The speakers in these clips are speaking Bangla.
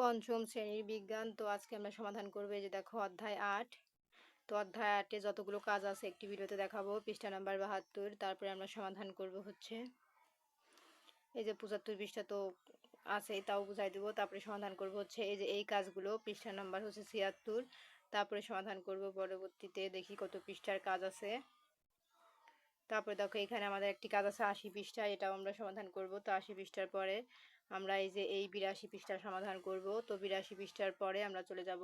পঞ্চম শ্রেণীর বিজ্ঞান। তো আজকে আমরা সমাধান করবো এই যে দেখো অধ্যায় 8। তো অধ্যায় 8-এ যতগুলো কাজ আছে একটি ভিডিওতে দেখাবো। পৃষ্ঠা নাম্বার 72। তারপরে আমরা সমাধান করব হচ্ছে এই যে 75 পৃষ্ঠা তো আছে, তাও বুঝাই দেবো। তারপরে সমাধান করব হচ্ছে এই যে এই কাজগুলো, পৃষ্ঠা নাম্বার হচ্ছে 76। তারপরে সমাধান করব পরবর্তীতে, দেখি কত পৃষ্ঠার কাজ আছে। তারপরে দেখো এখানে আমাদের একটি কাজ আছে 80 পৃষ্ঠা, এটাও আমরা সমাধান করব। তো 80 পৃষ্ঠার পরে আমরা এই যে এই 82 পৃষ্ঠার সমাধান করব। তো 82 পৃষ্ঠার পরে আমরা চলে যাব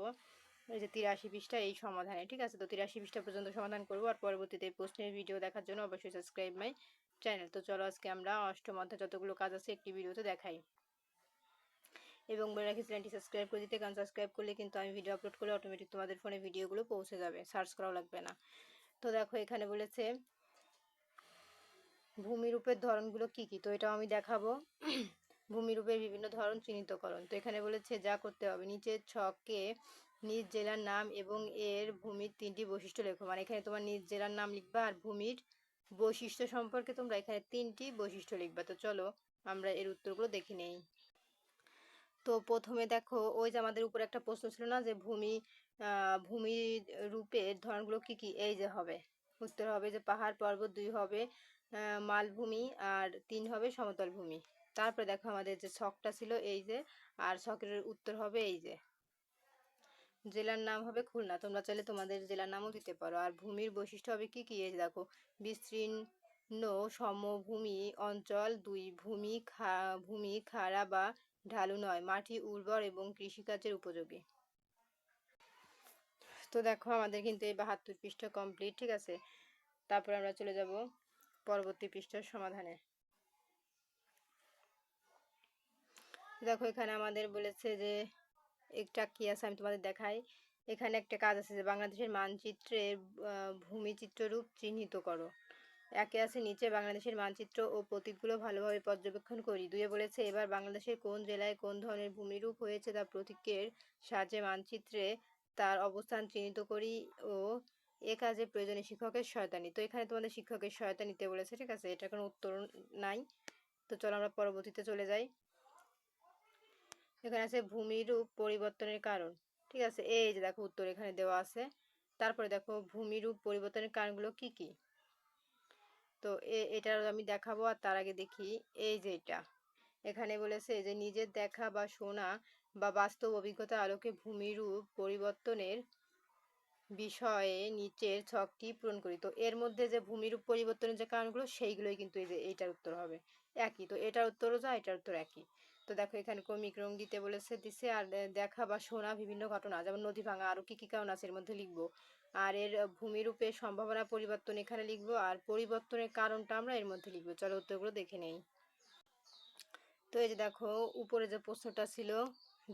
এই যে 83 পৃষ্ঠা এই সমাধানে, ঠিক আছে। তো 83 পৃষ্ঠা পর্যন্ত সমাধান করব। আর পরবর্তীতে এই প্রশ্নের ভিডিও দেখার জন্য অবশ্যই সাবস্ক্রাইব মাই চ্যানেল। তো চলো আজকে আমরা অষ্টম অধ্যায় যতগুলো কাজ আছে একটি ভিডিওতে দেখাই। এবং বলে রাখি চ্যানেলটি সাবস্ক্রাইব করে দিতে, কারণ সাবস্ক্রাইব করলে কিন্তু আমি ভিডিও আপলোড করলে অটোমেটিক তোমাদের ফোনে ভিডিওগুলো পৌঁছে যাবে, সার্চ করাও লাগবে না। তো দেখো এখানে বলেছে ভূমিরূপের ধরনগুলো কি কি, তো এটাও আমি দেখাবো। ভূমিরূপের বিভিন্ন ধরন চিহ্নিতকরণ। তো এখানে বলেছে যা করতে হবে, নিচের ছকে নিজ জেলার নাম এবং এর ভূমির 3টি বৈশিষ্ট্য লেখো। মানে এখানে তোমার নিজ জেলার নাম লিখবা আর ভূমির বৈশিষ্ট্য সম্পর্কে তোমরা এখানে 3টি বৈশিষ্ট্য লিখবা। তো চলো আমরা এর উত্তরগুলো দেখে নেই। তো প্রথমে দেখো ওই যে আমাদের উপরে একটা প্রশ্ন ছিল না যে ভূমি রূপের ধরনগুলো কি কি, এই যে হবে উত্তর হবে যে পাহাড় পর্বত, 2 হবে মালভূমি, আর 3 হবে সমতল ভূমি। তারপরে দেখো আমাদের যে ছকটা ছিল এই যে, আর ছকের উত্তর হবে এই যে জেলার নাম হবে খুলনা, তোমরা চাইলে তোমাদের জেলার নামও দিতে পারো। আর ভূমির বৈশিষ্ট্য হবে কি কি, এই দেখো বিস্তীর্ণ সমভূমি অঞ্চল, 2 ভূমি খাড়া বা ঢালু নয়, মাটি উর্বর এবং কৃষিকাজের উপযোগী। তো দেখো আমাদের কিন্তু এই 72 পৃষ্ঠা কমপ্লিট, ঠিক আছে। তারপর আমরা চলে যাব পরবর্তী পৃষ্ঠার সমাধানে। দেখো এখানে আমাদের বলেছে যে একটা কি আছে আমি তোমাদের দেখাই। এখানে একটা কাজ আছে যে বাংলাদেশের মানচিত্রের ভূমিচিত্র রূপ চিহ্নিত করো। একে আছে নিচে বাংলাদেশের মানচিত্র ও প্রতীকগুলো ভালোভাবে পর্যবেক্ষণ করি। 2-এ বলেছে এবার বাংলাদেশের কোন জেলায় কোন ধরনের ভূমিরূপ হয়েছে তা প্রতীকের সাহায্যে মানচিত্রে তার অবস্থান চিহ্নিত করি ও এ কাজে প্রয়োজনীয় শিক্ষকের সহায়তা নিই। তো এখানে তোমাদের শিক্ষকের সহায়তা নিতে বলেছে, ঠিক আছে। এটা কোনো উত্তর নাই। তো চলো আমরা পরবর্তীতে চলে যাই। এখানে আছে ভূমিরূপ পরিবর্তনের কারণ, ঠিক আছে। এই যে দেখো উত্তর এখানে দেওয়া আছে। তারপরে দেখো ভূমিরূপ পরিবর্তনের কারণগুলো কি কি, তো এটার আমি দেখাবো। আর তার আগে দেখি এই যে এটা এখানে বলেছে যে নিজের দেখা বা শোনা বা বাস্তব অভিজ্ঞতার আলোকে ভূমিরূপ পরিবর্তনের বিষয়ে নিচের ছকটি পূরণ করি। তো এর মধ্যে যে ভূমিরূপ পরিবর্তনের যে কারণগুলো সেইগুলোই কিন্তু এই যে এইটার উত্তর হবে একই। তো এটার উত্তরও যা এটার উত্তর একই। তো দেখো এখানে ক্রমিক রং দিতে বলেছে দিছে। আর দেখা বা শোনা বিভিন্ন ঘটনা যেমন নদী ভাঙা, আরো কি কি কারণ আছে এর মধ্যে লিখবো। আর এর ভূমিরূপের সম্ভাবনা পরিবর্তন এখানে লিখবো, আর পরিবর্তনের কারণটা আমরা এর মধ্যে লিখবো। চলো উত্তরগুলো দেখে নেই। তো এই যে দেখো উপরে যে প্রশ্নটা ছিল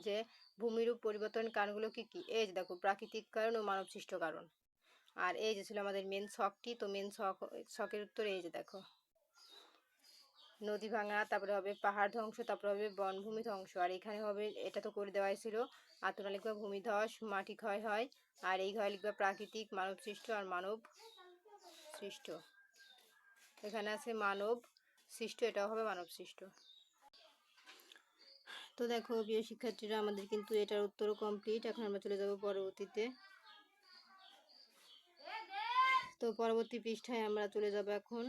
যে ভূমিরূপ পরিবর্তনের কারণগুলো কি কি, এই যে দেখো প্রাকৃতিক কারণ ও মানব সৃষ্ট কারণ। আর এই যে ছিল আমাদের মেন ছকটি, তো মেন ছকের উত্তর এই যে দেখো নদী ভাঙা, তারপরে হবে পাহাড় ধ্বংস, তারপরে হবে বনভূমি ধ্বংস। আর এখানে হবে এটা তো করে দেওয়াই ছিল, আর তোমরা লিখবা ভূমিধস, মাটি ক্ষয় হয়। আর এই ঘরে লিখবা প্রাকৃতিক, মানব সৃষ্ট আর মানব সৃষ্ট। এখানে আছে মানব সৃষ্ট, এটাও হবে মানব সৃষ্ট। তো দেখো প্রিয় শিক্ষার্থীরা আমাদের কিন্তু এটার উত্তরও কমপ্লিট। এখন আমরা চলে যাব পরবর্তীতে। তো পরবর্তী পৃষ্ঠায় আমরা চলে যাব এখন।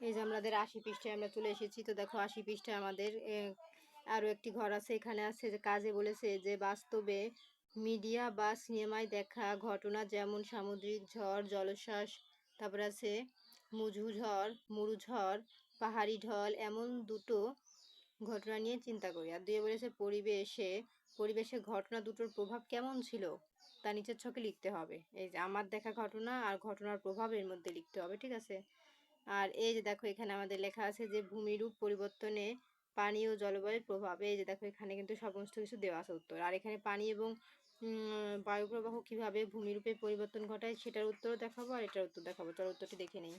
এই যে আমাদের 80 পৃষ্ঠায় আমরা চলে এসেছি। তো দেখো 80 পৃষ্ঠায় আমাদের আরো একটি ঘর আছে। এখানে আছে যে কাজে বলেছে যে বাস্তবে মিডিয়া বা সিনেমায় দেখা ঘটনা যেমন সামুদ্রিক ঝড়, জলোচ্ছ্বাস, তারপর আছে মুরু ঝড়, পাহাড়ি ঢল, এমন দুটো ঘটনা নিয়ে চিন্তা করি। আর 2-এ বলেছে পরিবেশে ঘটনা দুটোর প্রভাব কেমন ছিল তা নিচের ছকে লিখতে হবে। এই যে আমার দেখা ঘটনা আর ঘটনার প্রভাব এর মধ্যে লিখতে হবে, ঠিক আছে। আর এই যে দেখো এখানে আমাদের লেখা আছে যে ভূমিরূপ পরিবর্তনে পানি ও জলবায়ুর প্রভাব। এই যে দেখো এখানে কিন্তু সমস্ত কিছু দেওয়া আছে উত্তর। আর এখানে পানি এবং বায়ুপ্রবাহ কিভাবে ভূমিরূপে পরিবর্তন ঘটায় সেটার উত্তরও দেখাবো, আর এটার উত্তর দেখাবো। চলো উত্তরটি দেখে নেই।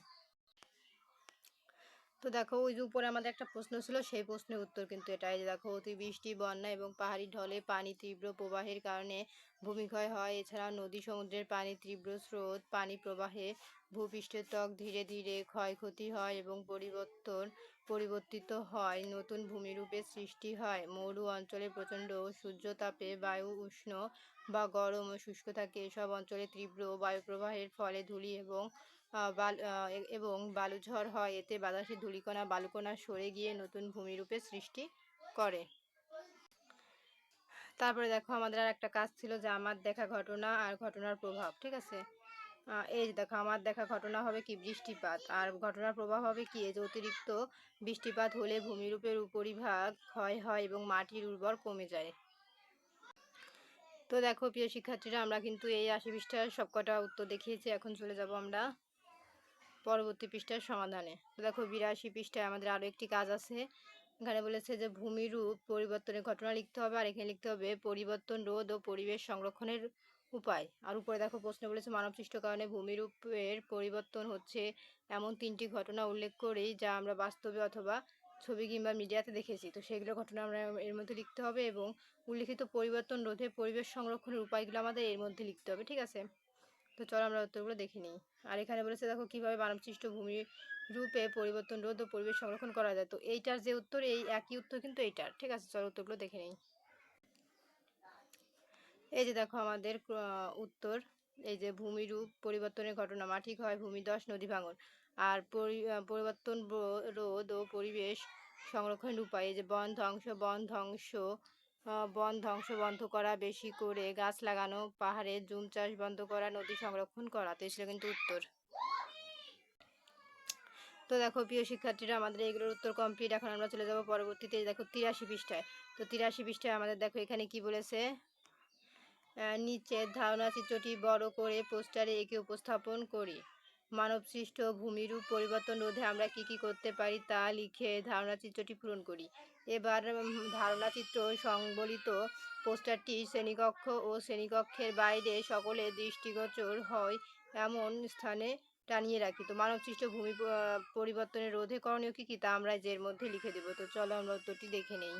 তো দেখো ওই যে উপরে আমাদের একটা প্রশ্ন ছিল, সেই প্রশ্নের উত্তর কিন্তু এটাই। যে দেখো অতিবৃষ্টি, বন্যা এবং পাহাড়ি ঢলে পানি তীব্র প্রবাহের কারণে ভূমিক্ষয় হয়। এছাড়া নদী সমুদ্রের পানি তীব্র স্রোত পানি প্রবাহে ভূপৃষ্ঠের ত্বক ধীরে ধীরে ক্ষয়ক্ষতি হয় এবং পরিবর্তিত হয়, নতুন ভূমিরূপের সৃষ্টি হয়। মরু অঞ্চলে প্রচণ্ড সূর্যতাপে বায়ু উষ্ণ বা গরম ও শুষ্ক থাকে। এসব অঞ্চলে তীব্র বায়ুপ্রবাহের ফলে ধূলি এবং বালুঝড় হয়। এতে বাতাসে ধূলিকণা বালুকণা সরে গিয়ে নতুন ভূমিরূপের সৃষ্টি করে। তারপরে দেখো আমাদের আর একটা কাজ ছিল যে আমার দেখা ঘটনা আর ঘটনার প্রভাব। ঠিক আছে, এই যে দেখো আমার দেখা ঘটনা হবে কি বৃষ্টিপাত, আর ঘটনার প্রভাব হবে কি এই যে অতিরিক্ত বৃষ্টিপাত হলে ভূমিরূপের উপরিভাগ ক্ষয় হয় এবং মাটির উর্বর কমে যায়। তো দেখো প্রিয় শিক্ষার্থীরা, আমরা কিন্তু এই ৮০ পৃষ্ঠার সবকটা উত্তর দেখিয়েছি। এখন চলে যাব আমরা পরবর্তী পৃষ্ঠার সমাধানে। তো দেখো ৮২ পৃষ্ঠায় আমাদের আরও একটি কাজ আছে। এখানে বলেছে যে ভূমিরূপ পরিবর্তনের ঘটনা লিখতে হবে, আর এখানে লিখতে হবে পরিবর্তন রোধ ও পরিবেশ সংরক্ষণের উপায়। আর উপরে দেখো প্রশ্ন বলেছে মানবসৃষ্ট কারণে ভূমিরূপের পরিবর্তন হচ্ছে এমন ৩টি ঘটনা উল্লেখ করেই যা আমরা বাস্তবে অথবা ছবি কিংবা মিডিয়াতে দেখেছি। তো সেগুলো ঘটনা আমরা এর মধ্যে লিখতে হবে এবং উল্লিখিত পরিবর্তন রোধে পরিবেশ সংরক্ষণের উপায়গুলো আমাদের এর মধ্যে লিখতে হবে। ঠিক আছে, তো চলো আমরা উত্তরগুলো দেখে নিই। আর এখানে বলেছে দেখো কিভাবে মানবসৃষ্ট ভূমিরূপে পরিবর্তন রোধ ও পরিবেশ সংরক্ষণ করা যায়। তো এইটার যে উত্তর, এই একই উত্তর কিন্তু এইটার। ঠিক আছে, চলো উত্তরগুলো দেখে নিই। এই যে দেখো আমাদের উত্তর, এই যে ভূমিরূপ পরিবর্তনের ঘটনা মাটি ক্ষয় ভূমিধস নদী ভাঙন, আর পরিবর্তন রোধ ও পরিবেশ সংরক্ষণের উপায়। এই যে বন ধ্বংস বন্ধ করা, বেশি করে গাছ লাগানো, পাহাড়ে জুম চাষ বন্ধ করা, নদী সংরক্ষণ করা। তো ছিল কিন্তু উত্তর। তো দেখো প্রিয় শিক্ষার্থীরা, আমাদের এগুলোর উত্তর কমপ্লিট। এখন আমরা চলে যাব পরবর্তীতে। দেখো ৮৩ পৃষ্ঠায়। তো ৮৩ পৃষ্ঠায় আমাদের দেখো এখানে কি বলেছে, নিচের ধারণা চিত্রটি বড় করে পোস্টারে এঁকে উপস্থাপন করি। মানবসৃষ্ট ভূমিরূপ পরিবর্তন রোধে আমরা কি কি করতে পারি তা লিখে ধারণা চিত্রটি পূরণ করি। এবার ধারণা চিত্র সংবলিত পোস্টারটি শ্রেণীকক্ষ ও শ্রেণীকক্ষের বাইরে সকলে দৃষ্টিগোচর হয় এমন স্থানে টানিয়ে রাখি। তো মানবসৃষ্ট ভূমি পরিবর্তনের রোধে করণীয় কি কি তা আমরা এর মধ্যে লিখে দেব। তো চলো আমরা উত্তরটি দেখে নেই।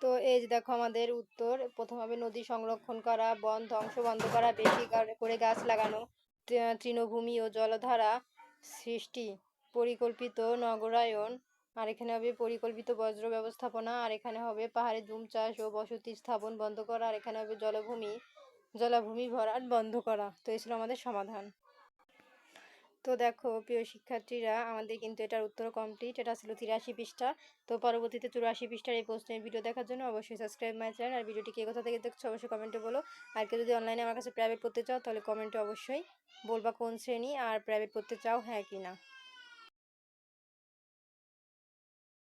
তো এই যে দেখো আমাদের উত্তর, প্রথম হবে নদী সংরক্ষণ করা, বন ধ্বংস বন্ধ করা, বেশি করে গাছ লাগানো, তৃণভূমি ও জলধারা সৃষ্টি, পরিকল্পিত নগরায়ন, আর এখানে হবে পরিকল্পিত বজ্র ব্যবস্থাপনা, আর এখানে হবে পাহাড়ে জুম চাষ ও বসতি স্থাপন বন্ধ করা, আর এখানে হবে জলাভূমি ভরাট বন্ধ করা। তো এই ছিল আমাদের সমাধান। তো দেখো প্রিয় শিক্ষার্থীরা, আমাদের কিন্তু এটার উত্তর কমপ্লিট। এটা ছিল ৮৩ পৃষ্ঠা। তো পরবর্তীতে ৮৪ পৃষ্ঠার এই প্রশ্নের ভিডিও দেখার জন্য অবশ্যই সাবস্ক্রাইব মাই চ্যানেল। আর ভিডিওটি কে কোথা থেকে দেখছো অবশ্যই কমেন্টে বলো। আর কেউ যদি অনলাইনে আমার কাছে প্রাইভেট পড়তে চাও তাহলে কমেন্টে অবশ্যই বলবা কোন শ্রেণী আর প্রাইভেট পড়তে চাও হ্যাঁ কি না।